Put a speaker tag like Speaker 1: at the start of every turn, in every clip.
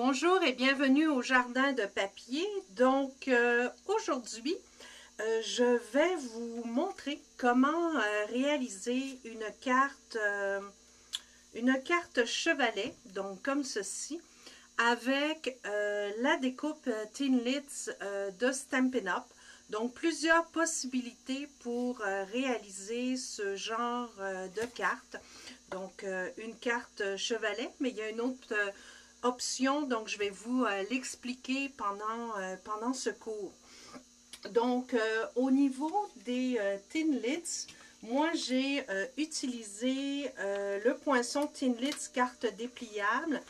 Speaker 1: Bonjour et bienvenue au jardin de papier. Donc aujourd'hui, je vais vous montrer comment réaliser une carte chevalet, donc comme ceci, avec la découpe Thinlits de Stampin' Up. Donc plusieurs possibilités pour réaliser ce genre de carte. Donc une carte chevalet, mais il y a une autre option, donc je vais vous l'expliquer pendant ce cours. Donc au niveau des Thinlits, moi j'ai utilisé le poinçon Thinlits carte dépliable.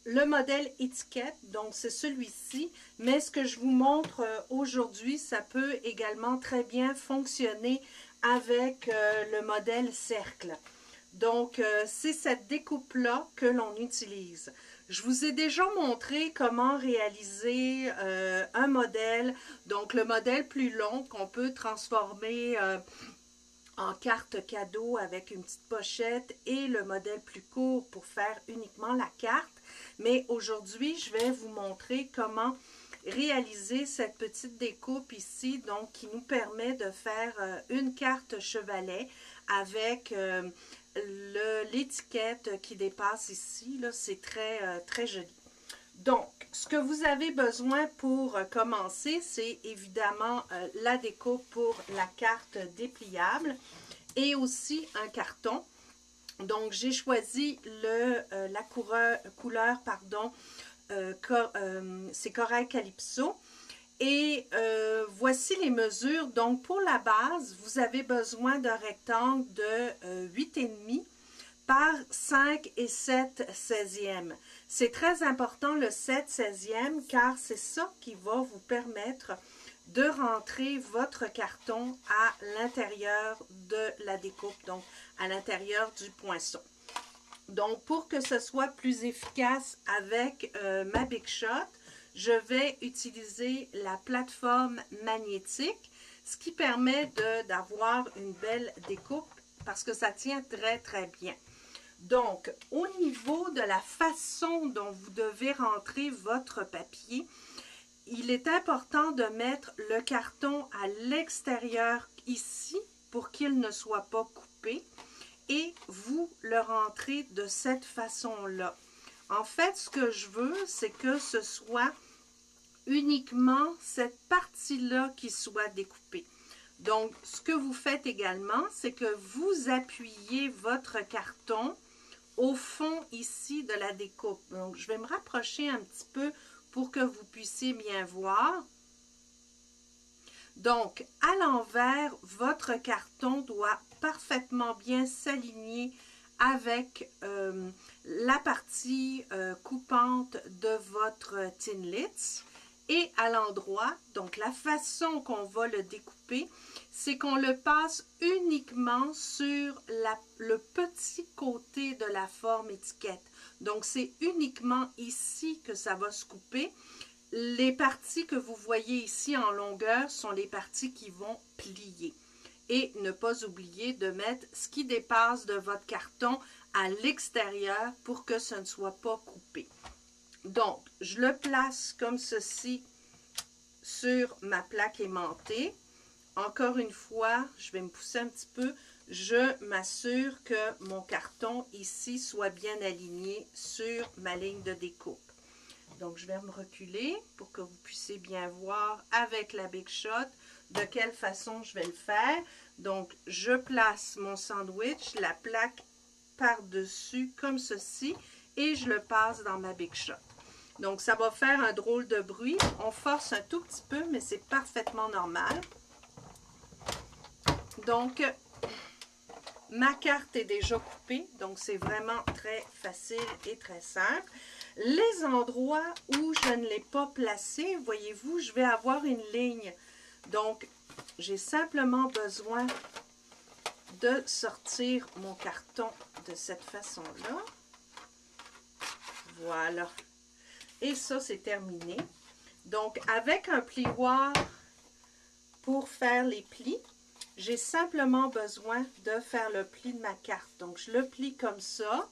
Speaker 1: Le modèle étiquette, donc c'est celui-ci, mais ce que je vous montre aujourd'hui, ça peut également très bien fonctionner avec le modèle cercle. Donc, c'est cette découpe-là que l'on utilise. Je vous ai déjà montré comment réaliser un modèle, donc le modèle plus long qu'on peut transformer en carte cadeau avec une petite pochette et le modèle plus court pour faire uniquement la carte. Mais aujourd'hui, je vais vous montrer comment réaliser cette petite découpe ici, donc qui nous permet de faire une carte chevalet avec l'étiquette qui dépasse ici. Là, c'est très joli. Donc, ce que vous avez besoin pour commencer, c'est évidemment la découpe pour la carte dépliable et aussi un carton. Donc, j'ai choisi la couleur, c'est Corail Calypso. Et voici les mesures. Donc, pour la base, vous avez besoin d'un rectangle de 8,5 par 5 et 7 16e. C'est très important le 7 16e car c'est ça qui va vous permettre de rentrer votre carton à l'intérieur de la découpe, donc à l'intérieur du poinçon. Donc, pour que ce soit plus efficace avec ma Big Shot, je vais utiliser la plateforme magnétique, ce qui permet d'avoir une belle découpe parce que ça tient très bien. Donc, au niveau de la façon dont vous devez rentrer votre papier, il est important de mettre le carton à l'extérieur ici pour qu'il ne soit pas coupé et vous le rentrez de cette façon-là. En fait, ce que je veux, c'est que ce soit uniquement cette partie-là qui soit découpée. Donc, ce que vous faites également, c'est que vous appuyez votre carton au fond ici de la découpe. Donc, je vais me rapprocher un petit peu pour que vous puissiez bien voir. Donc, à l'envers, votre carton doit parfaitement bien s'aligner avec la partie coupante de votre Thinlits. Et à l'endroit, donc la façon qu'on va le découper, c'est qu'on le passe uniquement sur le petit côté de la forme étiquette. Donc, c'est uniquement ici que ça va se couper. Les parties que vous voyez ici en longueur sont les parties qui vont plier. Et ne pas oublier de mettre ce qui dépasse de votre carton à l'extérieur pour que ce ne soit pas coupé. Donc, je le place comme ceci sur ma plaque aimantée. Encore une fois, je vais me pousser un petit peu. Je m'assure que mon carton ici soit bien aligné sur ma ligne de découpe. Donc, je vais me reculer pour que vous puissiez bien voir avec la Big Shot de quelle façon je vais le faire. Donc, je place mon sandwich, la plaque par-dessus comme ceci et je le passe dans ma Big Shot. Donc, ça va faire un drôle de bruit. On force un tout petit peu, mais c'est parfaitement normal. Donc, ma carte est déjà coupée, donc c'est vraiment très facile et très simple. Les endroits où je ne l'ai pas placé, voyez-vous, je vais avoir une ligne. Donc, j'ai simplement besoin de sortir mon carton de cette façon-là. Voilà. Et ça, c'est terminé. Donc, avec un plioir pour faire les plis, j'ai simplement besoin de faire le pli de ma carte. Donc, je le plie comme ça.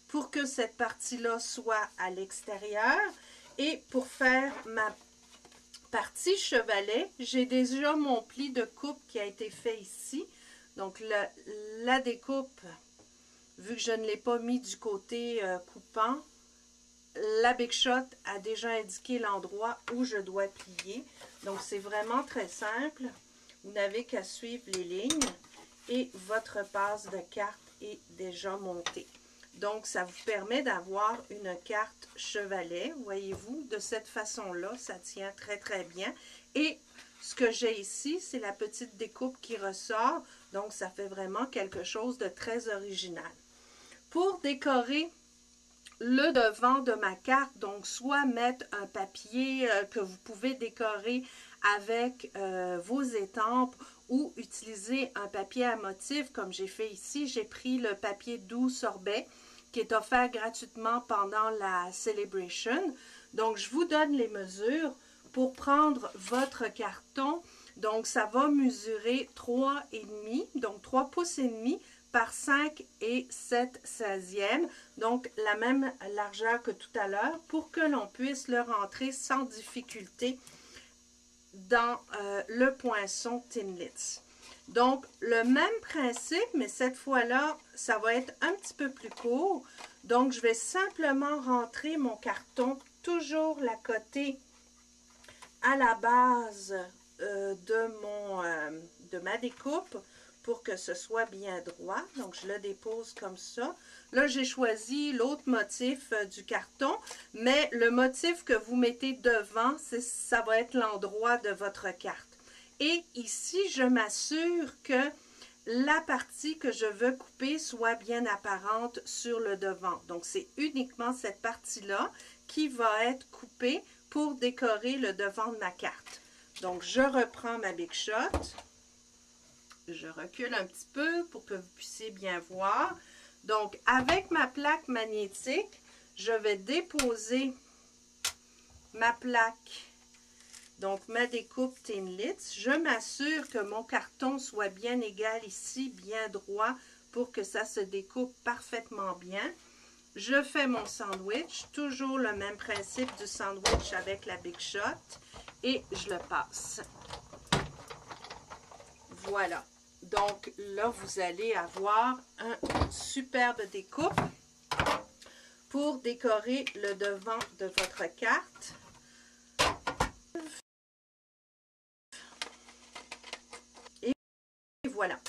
Speaker 1: pour que cette partie-là soit à l'extérieur. Et pour faire ma partie chevalet, j'ai déjà mon pli de coupe qui a été fait ici. Donc la découpe, vu que je ne l'ai pas mis du côté coupant, la Big Shot a déjà indiqué l'endroit où je dois plier. Donc c'est vraiment très simple. Vous n'avez qu'à suivre les lignes et votre passe de carte est déjà montée. Donc, ça vous permet d'avoir une carte chevalet, voyez-vous, de cette façon-là, ça tient très très bien. Et ce que j'ai ici, c'est la petite découpe qui ressort, donc ça fait vraiment quelque chose de très original. Pour décorer le devant de ma carte, donc soit mettre un papier que vous pouvez décorer avec vos étampes ou utiliser un papier à motif comme j'ai fait ici. J'ai pris le papier doux sorbet qui est offert gratuitement pendant la Celebration. Donc, je vous donne les mesures pour prendre votre carton. Donc, ça va mesurer 3,5, donc 3 pouces et demi par 5 et 7/16e, donc la même largeur que tout à l'heure, pour que l'on puisse le rentrer sans difficulté dans le poinçon Thinlits. Donc, le même principe, mais cette fois-là, ça va être un petit peu plus court. Donc, je vais simplement rentrer mon carton, toujours la côté à la base de ma découpe pour que ce soit bien droit. Donc, je le dépose comme ça. Là, j'ai choisi l'autre motif du carton, mais le motif que vous mettez devant, ça va être l'endroit de votre carte. Et ici, je m'assure que la partie que je veux couper soit bien apparente sur le devant. Donc, c'est uniquement cette partie-là qui va être coupée pour décorer le devant de ma carte. Donc, je reprends ma Big Shot. Je recule un petit peu pour que vous puissiez bien voir. Donc, avec ma plaque magnétique, je vais déposer ma plaque, donc ma découpe Thinlits. Je m'assure que mon carton soit bien égal ici, bien droit, pour que ça se découpe parfaitement bien. Je fais mon sandwich, toujours le même principe du sandwich avec la Big Shot, et je le passe. Voilà. Donc là, vous allez avoir une superbe découpe pour décorer le devant de votre carte. Et voilà.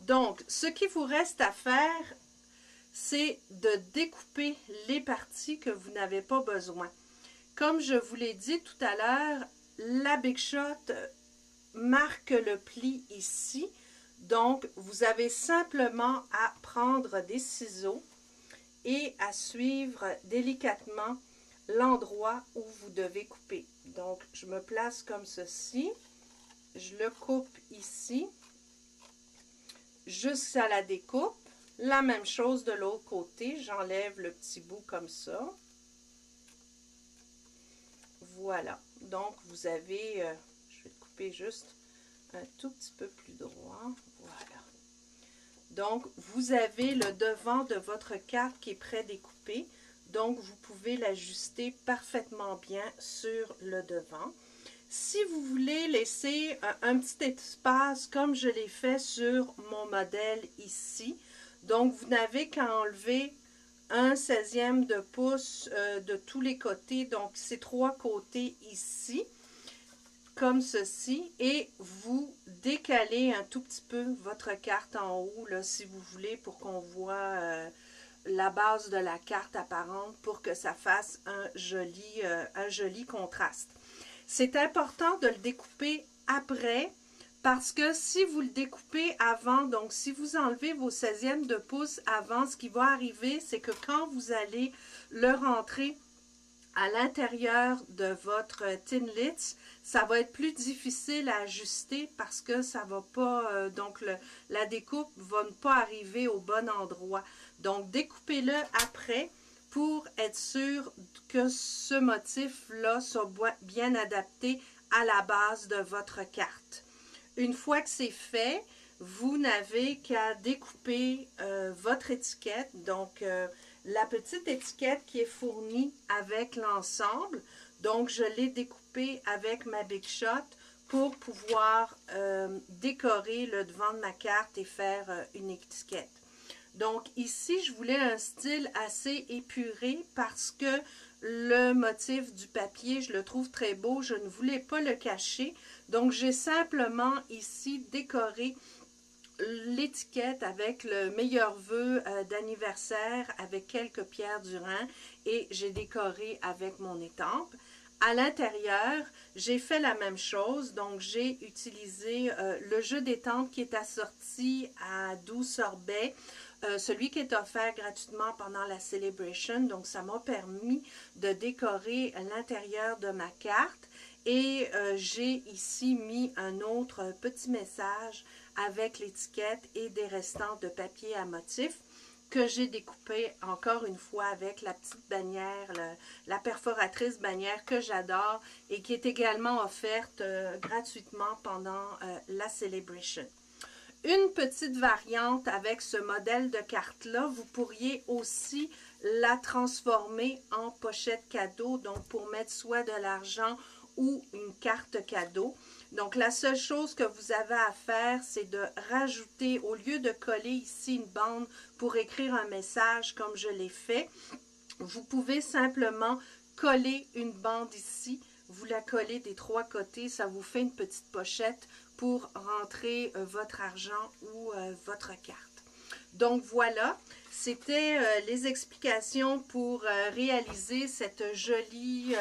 Speaker 1: Donc, ce qu'il vous reste à faire, c'est de découper les parties que vous n'avez pas besoin. Comme je vous l'ai dit tout à l'heure, la Big Shot marque le pli ici. Donc, vous avez simplement à prendre des ciseaux et à suivre délicatement l'endroit où vous devez couper. Donc, je me place comme ceci. Je le coupe ici, jusqu'à la découpe. La même chose de l'autre côté. J'enlève le petit bout comme ça. Voilà. Donc, vous avez... je vais couper juste un tout petit peu plus droit. Voilà. Donc, vous avez le devant de votre carte qui est pré-découpé. Donc, vous pouvez l'ajuster parfaitement bien sur le devant. Si vous voulez laisser un petit espace comme je l'ai fait sur mon modèle ici, donc vous n'avez qu'à enlever un 16e de pouce de tous les côtés, donc ces 3 côtés ici, comme ceci, et vous décalez un tout petit peu votre carte en haut, là, si vous voulez, pour qu'on voit la base de la carte apparente, pour que ça fasse un joli contraste. C'est important de le découper après, parce que si vous le découpez avant, donc si vous enlevez vos 16e de pouce avant, ce qui va arriver, c'est que quand vous allez le rentrer à l'intérieur de votre Thinlits, ça va être plus difficile à ajuster parce que ça va pas, donc la découpe va ne pas arriver au bon endroit. Donc, découpez-le après pour être sûr que ce motif-là soit bien adapté à la base de votre carte. Une fois que c'est fait, vous n'avez qu'à découper votre étiquette. Donc, la petite étiquette qui est fournie avec l'ensemble. Donc, je l'ai découpée avec ma Big Shot pour pouvoir décorer le devant de ma carte et faire une étiquette. Donc ici, je voulais un style assez épuré parce que le motif du papier, je le trouve très beau. Je ne voulais pas le cacher. Donc j'ai simplement ici décoré l'étiquette avec le meilleur vœu d'anniversaire avec quelques pierres du Rhin et j'ai décoré avec mon étampe. À l'intérieur, j'ai fait la même chose, donc j'ai utilisé le jeu d'étampe qui est assorti à 12 sorbets, celui qui est offert gratuitement pendant la Celebration, donc ça m'a permis de décorer l'intérieur de ma carte et j'ai ici mis un autre petit message avec l'étiquette et des restants de papier à motif que j'ai découpé encore une fois avec la petite bannière, la perforatrice bannière que j'adore et qui est également offerte gratuitement pendant la Celebration. Une petite variante avec ce modèle de carte-là, vous pourriez aussi la transformer en pochette cadeau, donc pour mettre soit de l'argent ou une carte cadeau. Donc, la seule chose que vous avez à faire, c'est de rajouter, au lieu de coller ici une bande pour écrire un message comme je l'ai fait, vous pouvez simplement coller une bande ici. Vous la collez des trois côtés, ça vous fait une petite pochette pour rentrer votre argent ou votre carte. Donc voilà, c'était les explications pour réaliser cette jolie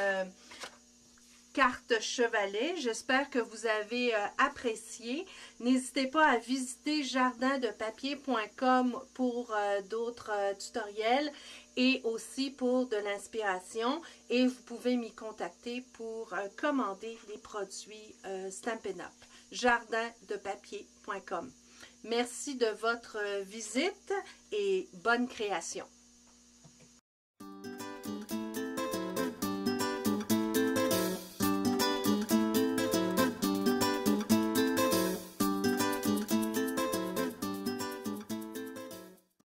Speaker 1: carte chevalet. J'espère que vous avez apprécié. N'hésitez pas à visiter jardindepapier.com pour d'autres tutoriels et aussi pour de l'inspiration. Et vous pouvez m'y contacter pour commander les produits Stampin' Up! Jardindepapier.com. Merci de votre visite et bonne création.